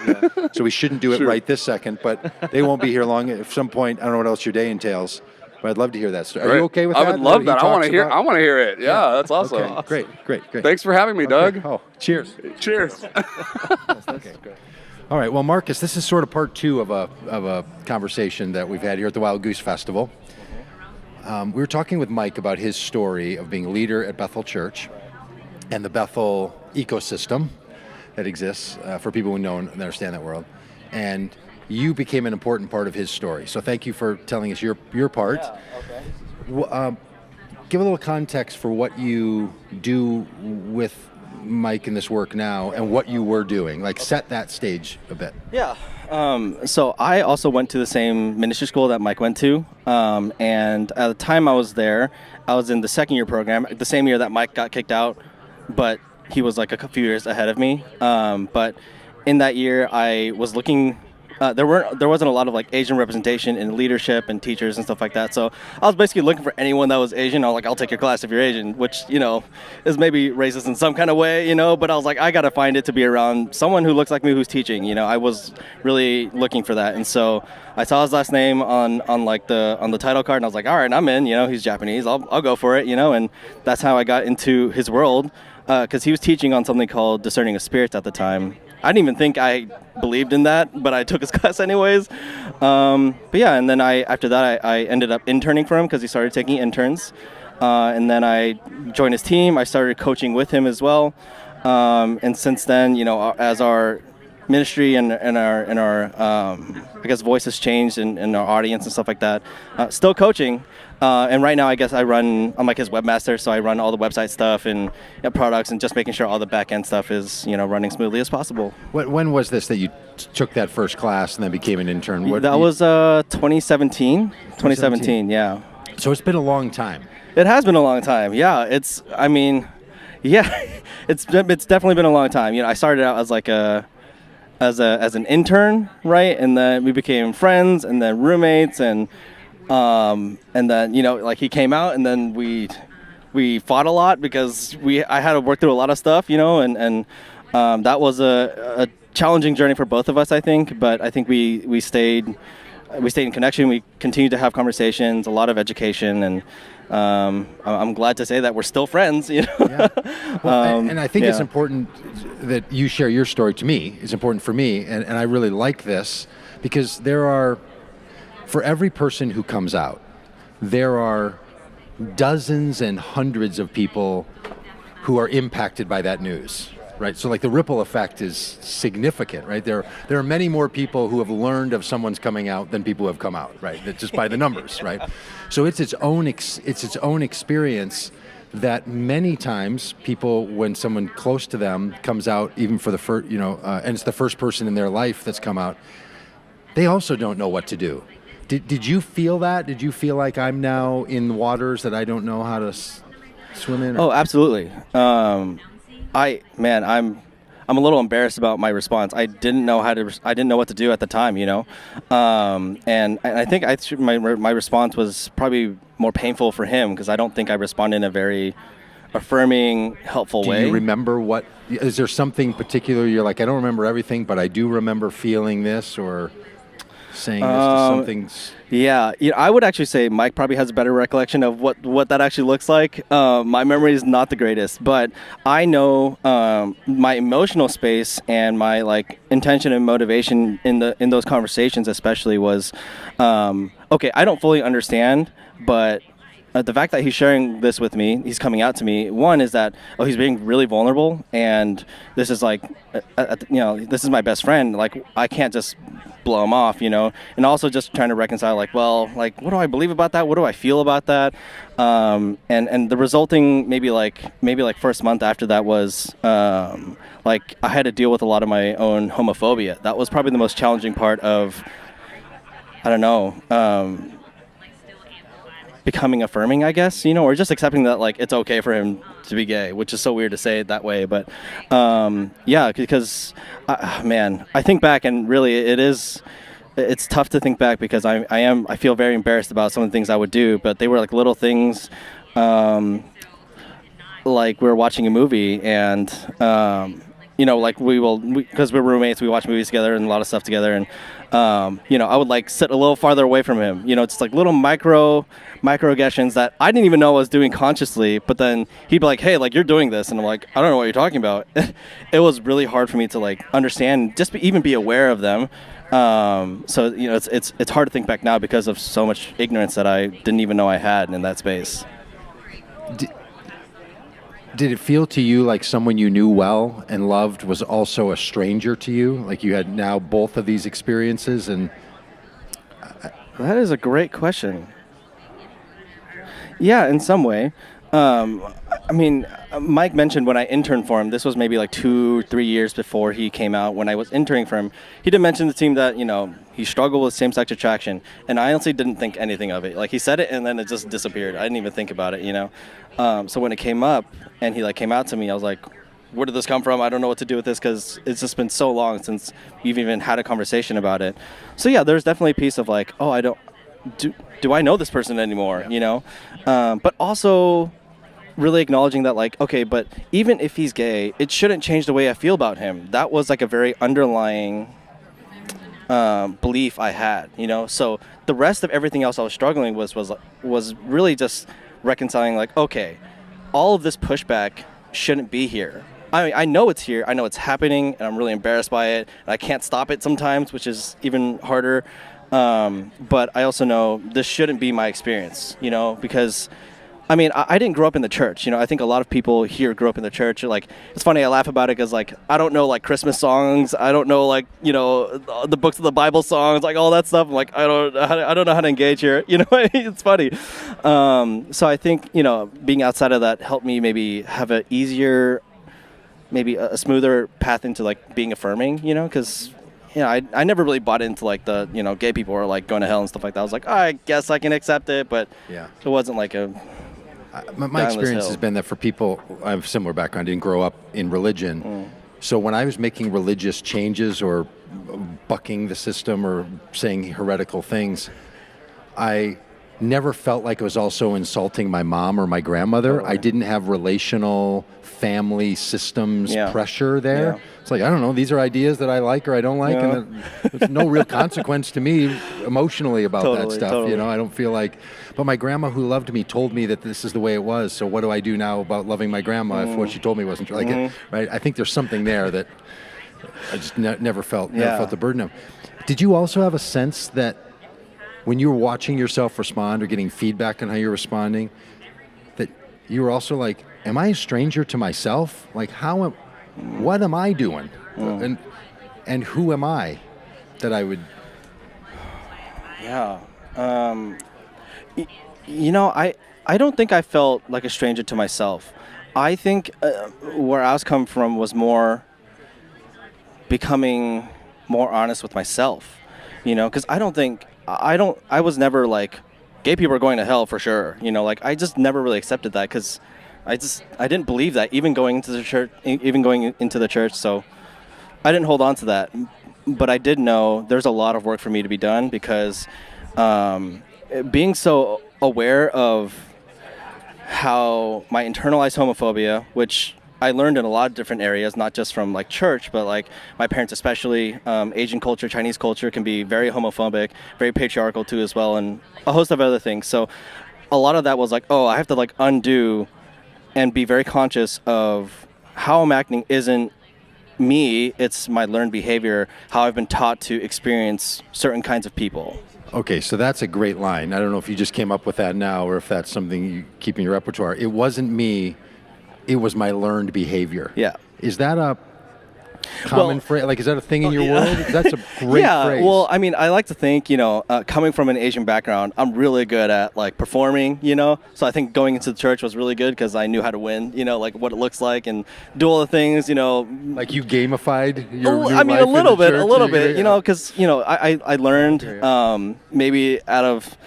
So we shouldn't do it right this second, but they won't be here long. At some point, I don't know what else your day entails, but I'd love to hear that story. Are you okay with that? I would love that. I want to hear it. Yeah, that's awesome. Okay, great. Thanks for having me, Doug. Oh, cheers. Cheers. Okay. All right, well, Marcus, this is sort of part two of a conversation that we've had here at the Wild Goose Festival. We were talking with Mike about his story of being a leader at Bethel Church and the Bethel ecosystem that exists for people who know and understand that world. And you became an important part of his story. So thank you for telling us your part. Yeah, okay. Give a little context for what you do with Mike in this work now and what you were doing. Like, set that stage a bit. Yeah. So I also went to the same ministry school that Mike went to. And at the time I was there, I was in the second year program, the same year that Mike got kicked out, but he was like a few years ahead of me. But in that year, I was looking. There wasn't a lot of like Asian representation in leadership and teachers and stuff like that. So I was basically looking for anyone that was Asian. I was like, I'll take your class if you're Asian, which, is maybe racist in some kind of way, but I was like, I got to find it to be around someone who looks like me who's teaching. I was really looking for that. And so I saw his last name on the title card, and I was like, all right, I'm in, he's Japanese. I'll go for it, and that's how I got into his world, because he was teaching on something called Discerning of Spirits at the time. I didn't even think I believed in that, but I took his class anyways. But yeah, and then after that, I ended up interning for him because he started taking interns. And then I joined his team. I started coaching with him as well. And since then, as our ministry and our I guess voice has changed in our audience and stuff like that, still coaching. And right now, I guess I'm like his webmaster, so I run all the website stuff and products and just making sure all the back end stuff is, running smoothly as possible. When was this that you took that first class and then became an intern? That was 2017. 2017, yeah. So it's been a long time. It has been a long time. Yeah, it's definitely been a long time. I started out as like as an intern, right? And then we became friends and then roommates and then like he came out and then we fought a lot because I had to work through a lot of stuff, and that was a challenging journey for both of us, I think, but I think we stayed in connection. We continued to have conversations, a lot of education, and I'm glad to say that we're still friends. Yeah. Well, and I think it's important that you share your story to me. It's important for me, and I really like this because for every person who comes out, there are dozens and hundreds of people who are impacted by that news. Right, so like the ripple effect is significant, right? There are many more people who have learned of someone's coming out than people who have come out, right? That's just by the numbers, right? So it's its own experience that many times people, when someone close to them comes out, even for the first, and it's the first person in their life that's come out, they also don't know what to do. Did you feel that? Did you feel like I'm now in waters that I don't know how to swim in? Oh, absolutely. I'm a little embarrassed about my response. I didn't know what to do at the time, and I think my response was probably more painful for him because I don't think I responded in a very affirming, helpful way. Do you remember is there something particular you're like, I don't remember everything, but I do remember feeling this or saying this to something? Yeah, I would actually say Mike probably has a better recollection of what that actually looks like. My memory is not the greatest, but I know my emotional space and my intention and motivation in those conversations especially was, okay, I don't fully understand, but the fact that he's sharing this with me, he's coming out to me. One is that he's being really vulnerable, and this is this is my best friend. Like I can't just blow him off, and also just trying to reconcile what do I believe about that? What do I feel about that? And the resulting maybe first month after that was I had to deal with a lot of my own homophobia. That was probably the most challenging part of, I don't know, becoming affirming, I guess, or just accepting that it's okay for him to be gay, which is so weird to say it that way. But because I think back and really it's tough to think back because I feel very embarrassed about some of the things I would do, but they were little things, we were watching a movie and because we're roommates, we watch movies together and a lot of stuff together, and I would sit a little farther away from him, just little microaggressions that I didn't even know I was doing consciously, but then he'd be like, hey, you're doing this, and I'm like, I don't know what you're talking about. It was really hard for me to understand, just even be aware of them. So it's hard to think back now because of so much ignorance that I didn't even know I had in that space. Did it feel to you like someone you knew well and loved was also a stranger to you? Like you had now both of these experiences? And that is a great question. Yeah, in some way. Mike mentioned when I interned for him, this was maybe 2-3 years before he came out. When I was interning for him, he did mention the team that, he struggled with same-sex attraction. And I honestly didn't think anything of it. He said it and then it just disappeared. I didn't even think about it, So when it came up and he came out to me, I was like, where did this come from? I don't know what to do with this because it's just been so long since we've even had a conversation about it. So yeah, there's definitely a piece of do I know this person anymore, But also really acknowledging that okay, but even if he's gay, it shouldn't change the way I feel about him. That was a very underlying belief I had, So the rest of everything else I was struggling was really just reconciling okay, all of this pushback shouldn't be here. I know it's here, I know it's happening, and I'm really embarrassed by it, and I can't stop it sometimes, which is even harder. But I also know this shouldn't be my experience, because I didn't grow up in the church. I think a lot of people here grew up in the church. It's funny, I laugh about it because I don't know Christmas songs. I don't know the books of the Bible songs, all that stuff. I'm I don't know how to engage here. It's funny. So I think being outside of that helped me maybe have a easier, maybe a smoother path into being affirming. Because I never really bought into the gay people are going to hell and stuff like that. I was I guess I can accept it, but yeah, it wasn't My experience has been that for people, I have a similar background, didn't grow up in religion. So when I was making religious changes or bucking the system or saying heretical things, I never felt like it was also insulting my mom or my grandmother. Totally. I didn't have relational family systems pressure there. Yeah. It's like, I don't know, these are ideas that I like or I don't like, and there's no real consequence to me emotionally about that stuff. You know, I don't feel like, but my grandma who loved me told me that this is the way it was, so what do I do now about loving my grandma if what she told me wasn't true? Like, right? I think there's something there that I just never felt the burden of. Did you also have a sense that when you were watching yourself respond or getting feedback on how you're responding, that you were also like, am I a stranger to myself? Like, what am I doing? And who am I that I would... Yeah. You know, I don't think I felt like a stranger to myself. I think where I was coming from was more becoming more honest with myself, you know, because I was never like, gay people are going to hell for sure, you know, like I just never really accepted that because I didn't believe that even going into the church, so I didn't hold on to that. But I did know there's a lot of work for me to be done because being so aware of how my internalized homophobia, which I learned in a lot of different areas, not just from like church, but like my parents especially, Asian culture, Chinese culture can be very homophobic, very patriarchal too as well, and a host of other things. So a lot of that was like, oh, I have to like undo and be very conscious of how I'm acting isn't me, it's my learned behavior, how I've been taught to experience certain kinds of people. Okay, so that's a great line. I don't know if you just came up with that now or if that's something you keep in your repertoire. It wasn't me, it was my learned behavior. Yeah. Is that a common phrase? Like, is that a thing in your world? That's a great phrase. Well, I mean, I like to think, you know, coming from an Asian background, I'm really good at like performing, you know. So I think going into the church was really good because I knew how to win, you know, like what it looks like and do all the things, you know. Like you gamified your new I mean, life a little in the church? bit, you know, because you know, I learned maybe out of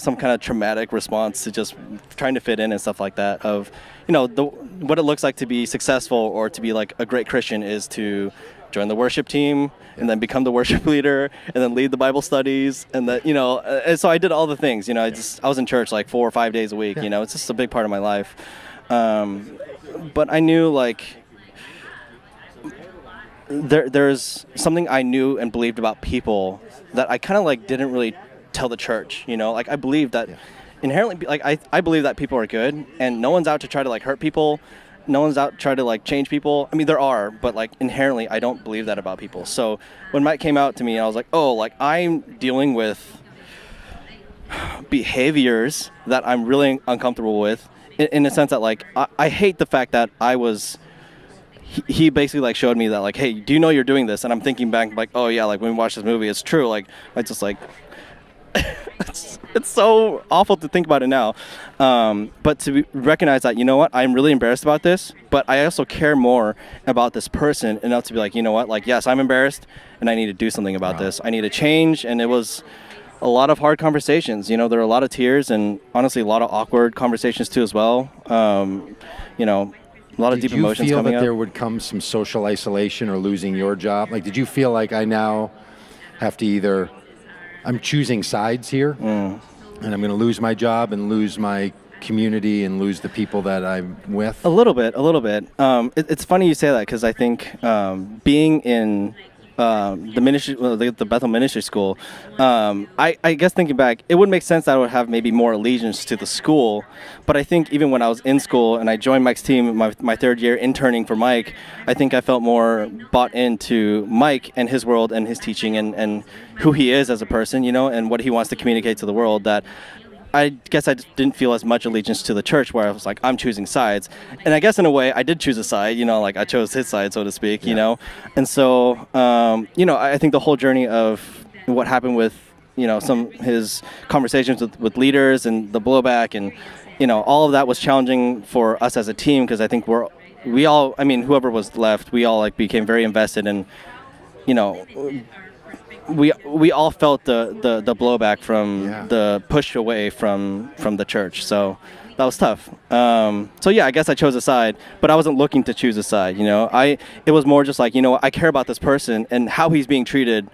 some kind of traumatic response to just trying to fit in and stuff like that. Of you know, what it looks like to be successful or to be like a great Christian is to join the worship team and then become the worship leader and then lead the Bible studies and that, you know, and so I did all the things, you know, I was in church like 4 or 5 days a week, you know, it's just a big part of my life. But I knew like there's something I knew and believed about people that I kind of like didn't really tell the church, you know, like I believe that inherently, like I believe that people are good and no one's out to try to like hurt people. No one's out to try to like change people. I mean, there are, but like inherently, I don't believe that about people. So when Mike came out to me, I was like, oh, like I'm dealing with behaviors that I'm really uncomfortable with in the sense that like, I hate the fact that he basically like showed me that like, hey, do you know you're doing this? And I'm thinking back like, oh yeah, like when we watched this movie, it's true. Like I just like, it's so awful to think about it now. But to recognize that, you know what, I'm really embarrassed about this, but I also care more about this person enough to be like, you know what, like, yes, I'm embarrassed and I need to do something about this. I need to change. And it was a lot of hard conversations. You know, there were a lot of tears and honestly a lot of awkward conversations too as well. You know, a lot of deep emotions coming up. Did you feel that there would come some social isolation or losing your job? Like, did you feel like I now have to either... I'm choosing sides here, and I'm going to lose my job and lose my community and lose the people that I'm with? A little bit. It's funny you say that because I think being in the ministry, the Bethel Ministry School, I guess thinking back, it would make sense that I would have maybe more allegiance to the school. But I think even when I was in school and I joined Mike's team, my third year interning for Mike, I think I felt more bought into Mike and his world and his teaching and who he is as a person, you know, and what he wants to communicate to the world, that I guess I didn't feel as much allegiance to the church where I was like, I'm choosing sides. And I guess in a way I did choose a side, you know, like I chose his side, so to speak, you know. And so, you know, I think the whole journey of what happened with, you know, some his conversations with leaders and the blowback and, you know, all of that was challenging for us as a team because I think we all, I mean, whoever was left, we all like became very invested in, you know, we all felt the blowback from the push away from the church. So that was tough. So yeah, I guess I chose a side, but I wasn't looking to choose a side. It was more just like, I care about this person, and how he's being treated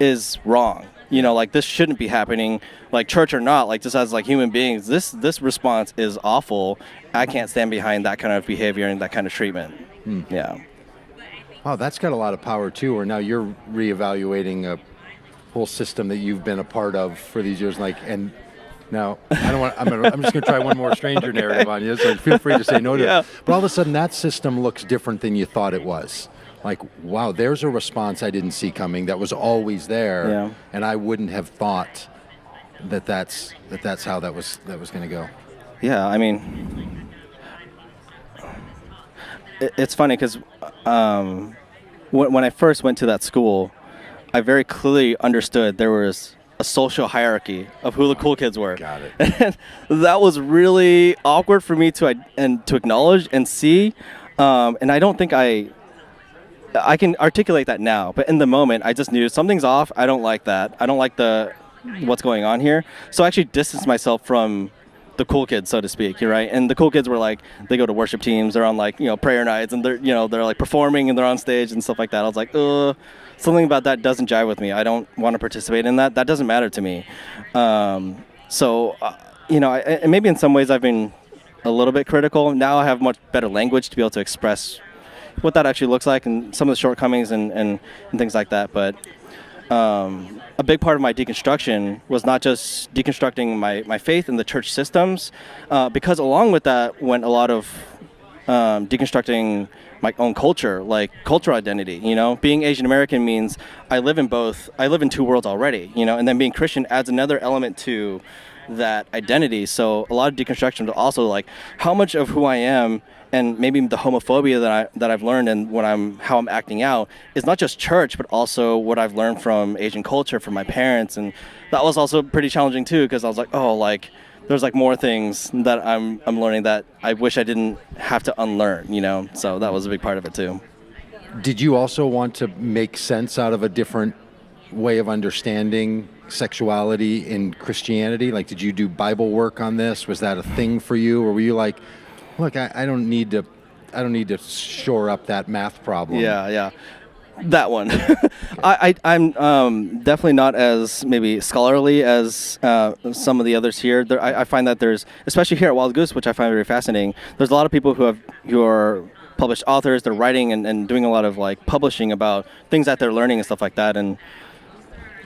is wrong. Like, this shouldn't be happening, like, church or not, like, just as like human beings, this response is awful. I can't stand behind that kind of behavior and that kind of treatment. Yeah. Wow, that's got a lot of power too. Or now you're reevaluating a whole system that you've been a part of for these years, and now I don't want. I'm just going to try one more stranger narrative on you. So feel free to say no to it. But all of a sudden, that system looks different than you thought it was. Like, wow, there's a response I didn't see coming that was always there, and I wouldn't have thought that's how that was going to go. Yeah, I mean, it's funny because when I first went to that school, I very clearly understood there was a social hierarchy of who the cool kids were. Got it. And that was really awkward for me to acknowledge and see, and I don't think I can articulate that now, but in the moment, I just knew something's off. I don't like that. I don't like what's going on here. So I actually distanced myself from the cool kids, so to speak. You're right. And the cool kids were like, they go to worship teams. They're on like, prayer nights, and they're like performing and they're on stage and stuff like that. I was like, something about that doesn't jive with me. I don't want to participate in that. That doesn't matter to me. And maybe in some ways I've been a little bit critical. Now I have much better language to be able to express what that actually looks like and some of the shortcomings and things like that. But a big part of my deconstruction was not just deconstructing my faith in the church systems, because along with that went a lot of deconstructing my own culture, like cultural identity. Being Asian American means I live in two worlds already, and then being Christian adds another element to that identity. So a lot of deconstruction is also like how much of who I am, and maybe the homophobia that I've learned and how I'm acting out is not just church, but also what I've learned from Asian culture, from my parents. And that was also pretty challenging too, because I was like, there's like more things that I'm learning that I wish I didn't have to unlearn, So that was a big part of it too. Did you also want to make sense out of a different way of understanding sexuality in Christianity? Like, did you do Bible work on this? Was that a thing for you, or were you like, look, I don't need to shore up that math problem? Yeah. That one. I'm definitely not as maybe scholarly as some of the others here. I find that there's, especially here at Wild Goose, which I find very fascinating, there's a lot of people who are published authors. They're writing and doing a lot of like publishing about things that they're learning and stuff like that. And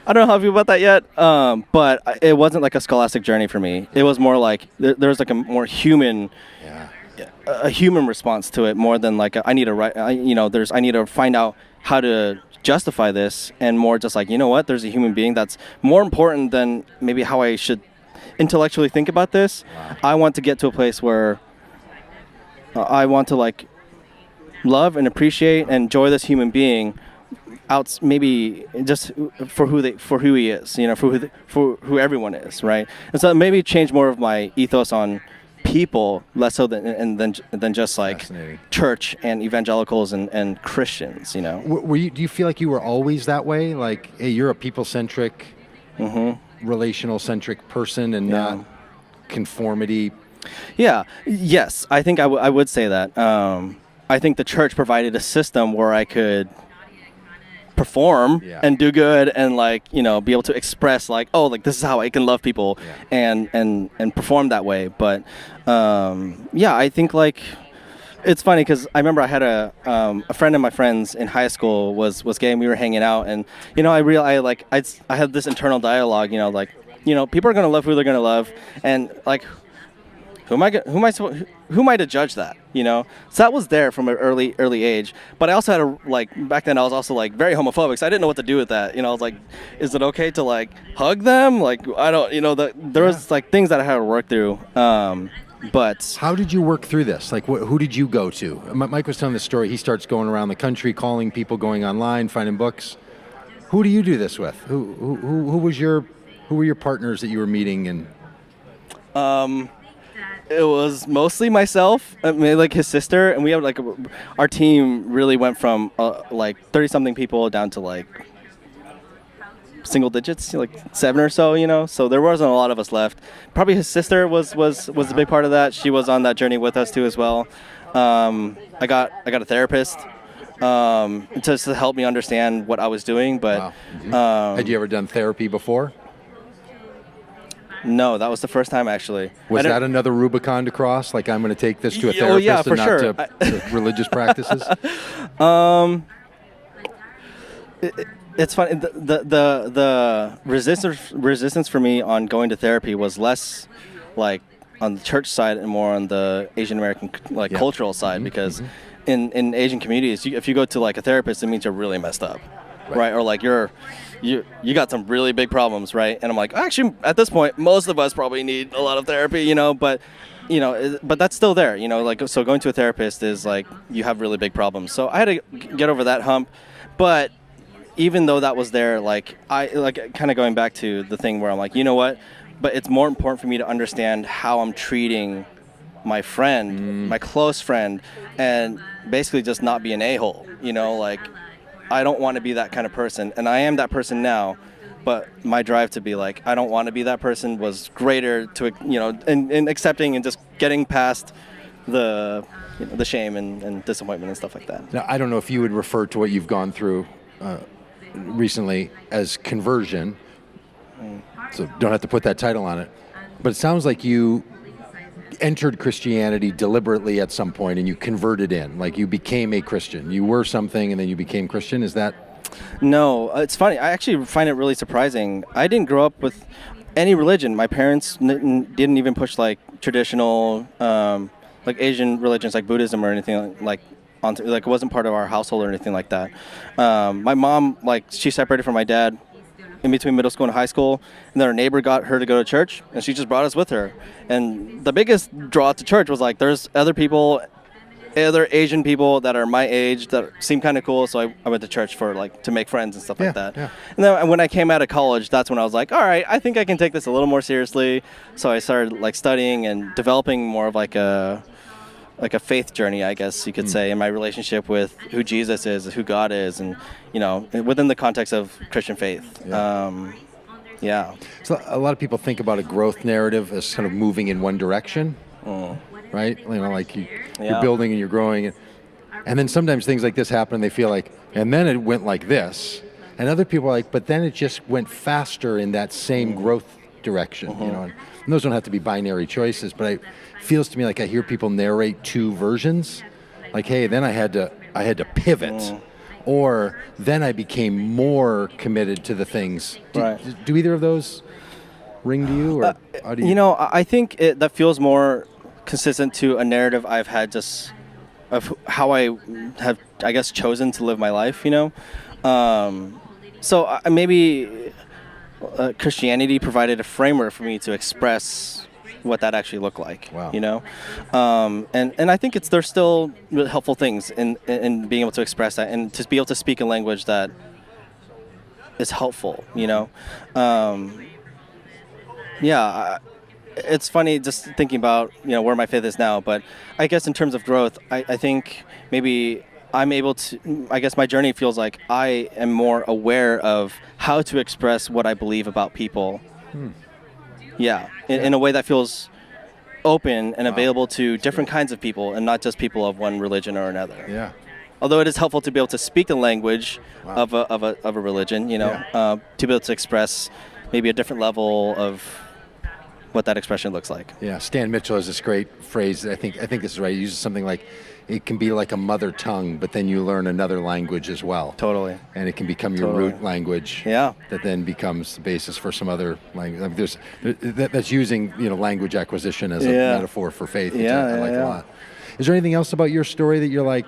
I don't know how I feel about that yet, but it wasn't like a scholastic journey for me. It was more like there's like a more human. A human response to it, more than like I need to write. I need to find out how to justify this, and more just like, there's a human being that's more important than maybe how I should intellectually think about this. Wow. I want to get to a place where I want to like love and appreciate and enjoy this human being out, maybe just for who he is, for who everyone is, right? And so maybe change more of my ethos on people, less so than just like church and evangelicals and Christians. Do you feel like you were always that way? Like, hey, you're a people-centric, relational-centric person, and not conformity? Yeah. Yes, I think I would say that. I think the church provided a system where I could perform and do good and like be able to express like, oh, like this is how I can love people and perform that way. But I think like it's funny because I remember I had a friend of my friends in high school was gay, and we were hanging out, and I realized like I had this internal dialogue, people are gonna love who they're gonna love, and like who am I to judge that? So that was there from an early age. But I also had back then I was also like very homophobic, so I didn't know what to do with that. I was like, is it okay to like hug them? Like I don't, there was like things that I had to work through. But how did you work through this? Like, who did you go to? Mike was telling the story. He starts going around the country, calling people, going online, finding books. Who do you do this with? Who were your partners that you were meeting? And it was mostly myself, maybe like his sister, and we have like our team really went from like 30-something people down to like single digits, like 7 or so, so there wasn't a lot of us left. Probably his sister was a big part of that. She was on that journey with us too as well. I got a therapist just to help me understand what I was doing, but Had you ever done therapy before? No, that was the first time actually. Was that another Rubicon to cross? Like, I'm going to take this to a therapist yeah, for and sure. not to religious practices? It's funny. The resistance for me on going to therapy was less like on the church side and more on the Asian American cultural side, because in Asian communities, if you go to like a therapist, it means you're really messed up, right? Or like you got some really big problems, right? And I'm like, actually, at this point, most of us probably need a lot of therapy, but that's still there, like, so going to a therapist is like, you have really big problems. So I had to get over that hump. But even though that was there, like, I kind of going back to the thing where I'm like, you know what? But it's more important for me to understand how I'm treating my friend, my close friend, and basically just not be an a-hole, like, I don't want to be that kind of person, and I am that person now, but my drive to be like, I don't want to be that person was greater to, in accepting and just getting past the shame and disappointment and stuff like that. Now, I don't know if you would refer to what you've gone through recently as conversion, so don't have to put that title on it, but it sounds like you entered Christianity deliberately at some point and you converted in, like you became a Christian. You were something and then you became Christian. Is that? No, it's funny. I actually find it really surprising. I didn't grow up with any religion. My parents didn't even push like traditional, like Asian religions, like Buddhism or anything like onto, like, it wasn't part of our household or anything like that. My mom, like, she separated from my dad in between middle school and high school, and then her neighbor got her to go to church, and she just brought us with her. And the biggest draw to church was like, there's other Asian people that are my age that seem kind of cool, so I went to church for like to make friends and stuff like that. Yeah. And then when I came out of college, that's when I was like, all right, I think I can take this a little more seriously. So I started like studying and developing more of like a faith journey, I guess you could say, in my relationship with who Jesus is, who God is, and within the context of Christian faith. Yeah. So a lot of people think about a growth narrative as kind of moving in one direction, right? Like you're building and you're growing, and then sometimes things like this happen and they feel like, and then it went like this, and other people are like, but then it just went faster in that same growth direction, and those don't have to be binary choices, but it feels to me like I hear people narrate two versions, like, hey, then I had to pivot. Or then I became more committed to the things. Do either of those ring to you? Or how do you? I think that feels more consistent to a narrative I've had just of how I have, I guess, chosen to live my life, So maybe Christianity provided a framework for me to express what that actually looked like. Wow. And I think there's still really helpful things in being able to express that and to be able to speak a language that is helpful. It's funny just thinking about where my faith is now, but I guess in terms of growth, I think maybe I'm able to, I guess my journey feels like I am more aware of how to express what I believe about people. In a way that feels open and available to different kinds of people and not just people of one religion or another. Yeah. Although it is helpful to be able to speak the language of a religion, to be able to express maybe a different level of what that expression looks like. Yeah, Stan Mitchell has this great phrase. I think this is right. He uses something like, it can be like a mother tongue, but then you learn another language as well. Totally. And it can become your root language. Yeah. That then becomes the basis for some other language. That's using language acquisition as a metaphor for faith, which I like a lot. Is there anything else about your story that you're like,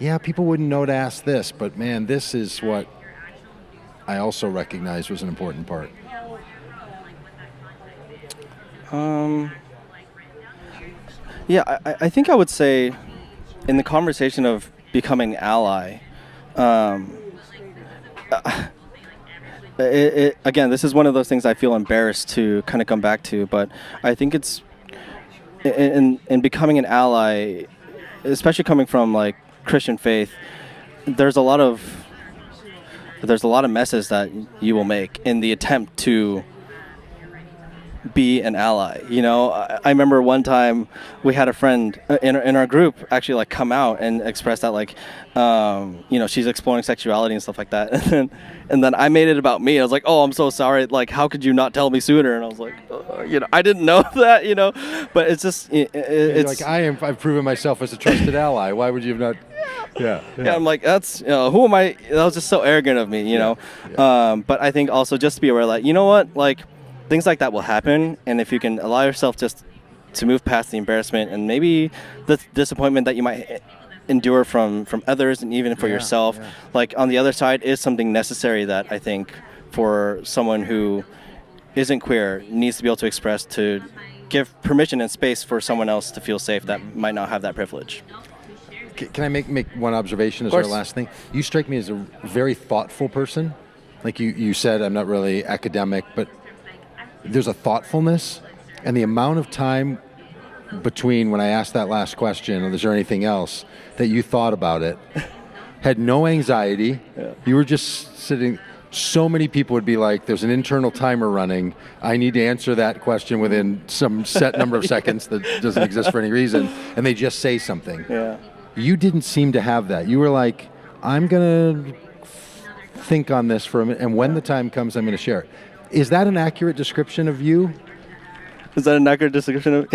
yeah, people wouldn't know to ask this, but man, this is what I also recognized was an important part? I think I would say in the conversation of becoming ally, again, this is one of those things I feel embarrassed to kind of come back to, but I think it's in becoming an ally, especially coming from like Christian faith, there's a lot of there's a lot of messes that you will make in the attempt to be an ally. I remember one time we had a friend in our group actually like come out and express that like, she's exploring sexuality and stuff like that. And then I made it about me. I was like, oh, I'm so sorry. Like, how could you not tell me sooner? And I was like, I didn't know that, but it's just, it's like, I've proven myself as a trusted ally. Why would you have not? Yeah. I'm like, that's, who am I? That was just so arrogant of me, Yeah. But I think also just to be aware that, you know what, like, things like that will happen, and if you can allow yourself just to move past the embarrassment and maybe the disappointment that you might endure from others and even for yourself, like on the other side is something necessary that I think for someone who isn't queer needs to be able to express, to give permission and space for someone else to feel safe that might not have that privilege. Can I make one observation as our last thing? You strike me as a very thoughtful person. Like you said, I'm not really academic, but there's a thoughtfulness, and the amount of time between when I asked that last question, or is there anything else, that you thought about it, had no anxiety. Yeah. You were just sitting. So many people would be like, there's an internal timer running. I need to answer that question within some set number of seconds that doesn't exist for any reason, and they just say something. Yeah. You didn't seem to have that. You were like, I'm going to think on this for a minute, and when the time comes, I'm going to share it. Is that an accurate description of you? Is that an accurate description of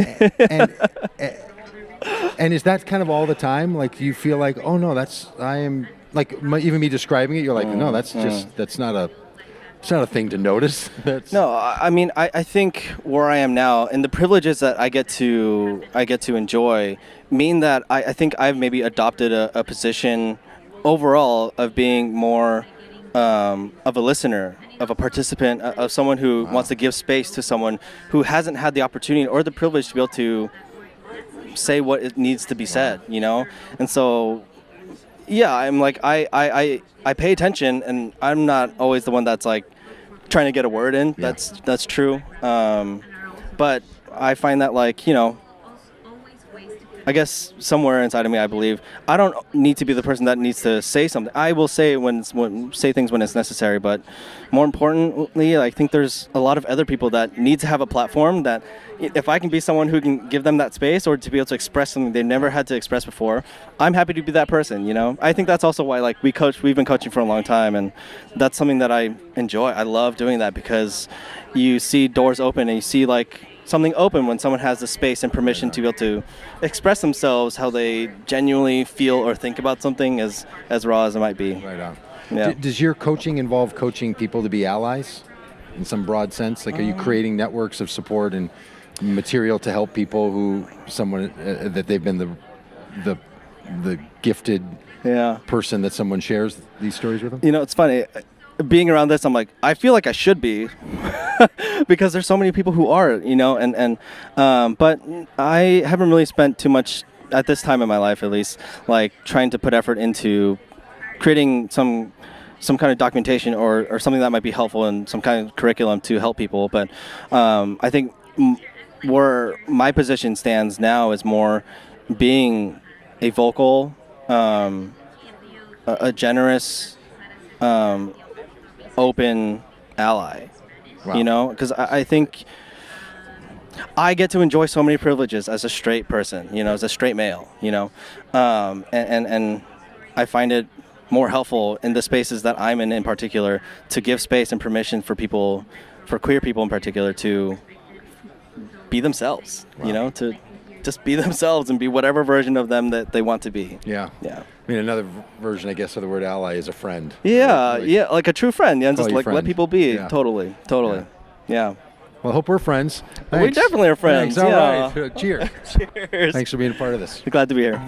and is that kind of all the time? Like, do you feel like, oh no, I am, like, even me describing it, you're like, no, that's not a thing to notice. No, I mean, I think where I am now and the privileges that I get to enjoy mean that I think I've maybe adopted a position overall of being more of a listener, of a participant, of someone who wants to give space to someone who hasn't had the opportunity or the privilege to be able to say what it needs to be said, And so, yeah, I'm like, I pay attention, and I'm not always the one that's like trying to get a word in. Yeah. That's true. But I find that, like, I guess somewhere inside of me, I believe I don't need to be the person that needs to say something. I will say say things when it's necessary, but more importantly, I think there's a lot of other people that need to have a platform that if I can be someone who can give them that space or to be able to express something they never had to express before, I'm happy to be that person, I think that's also why, like, we've been coaching for a long time, and that's something that I enjoy. I love doing that because you see doors open and you see, like, something open when someone has the space and permission to be able to express themselves how they genuinely feel or think about something, as raw as it might be. Right on. Yeah. Does your coaching involve coaching people to be allies in some broad sense? Like, are you creating networks of support and material to help people that they've been the gifted person that someone shares these stories with them? It's funny. Being around this, I'm like, I feel like I should be because there's so many people who are, but I haven't really spent too much at this time in my life, at least, like trying to put effort into creating some kind of documentation or something that might be helpful in some kind of curriculum to help people. But I think where my position stands now is more being a vocal, a generous, open ally. Wow. Because I think I get to enjoy so many privileges as a straight person, as a straight male, and I find it more helpful in the spaces that I'm in particular to give space and permission for people, for queer people in particular, to be themselves, to just be themselves and be whatever version of them that they want to be. Yeah. Yeah. I mean, another version, I guess, of the word ally is a friend. Yeah, right? Like a true friend. Yeah, and just like friend. Let people be. Yeah. Totally. Yeah. Well, I hope we're friends. Thanks. We definitely are friends. Thanks. All right. Cheers. Cheers. Thanks for being a part of this. Glad to be here.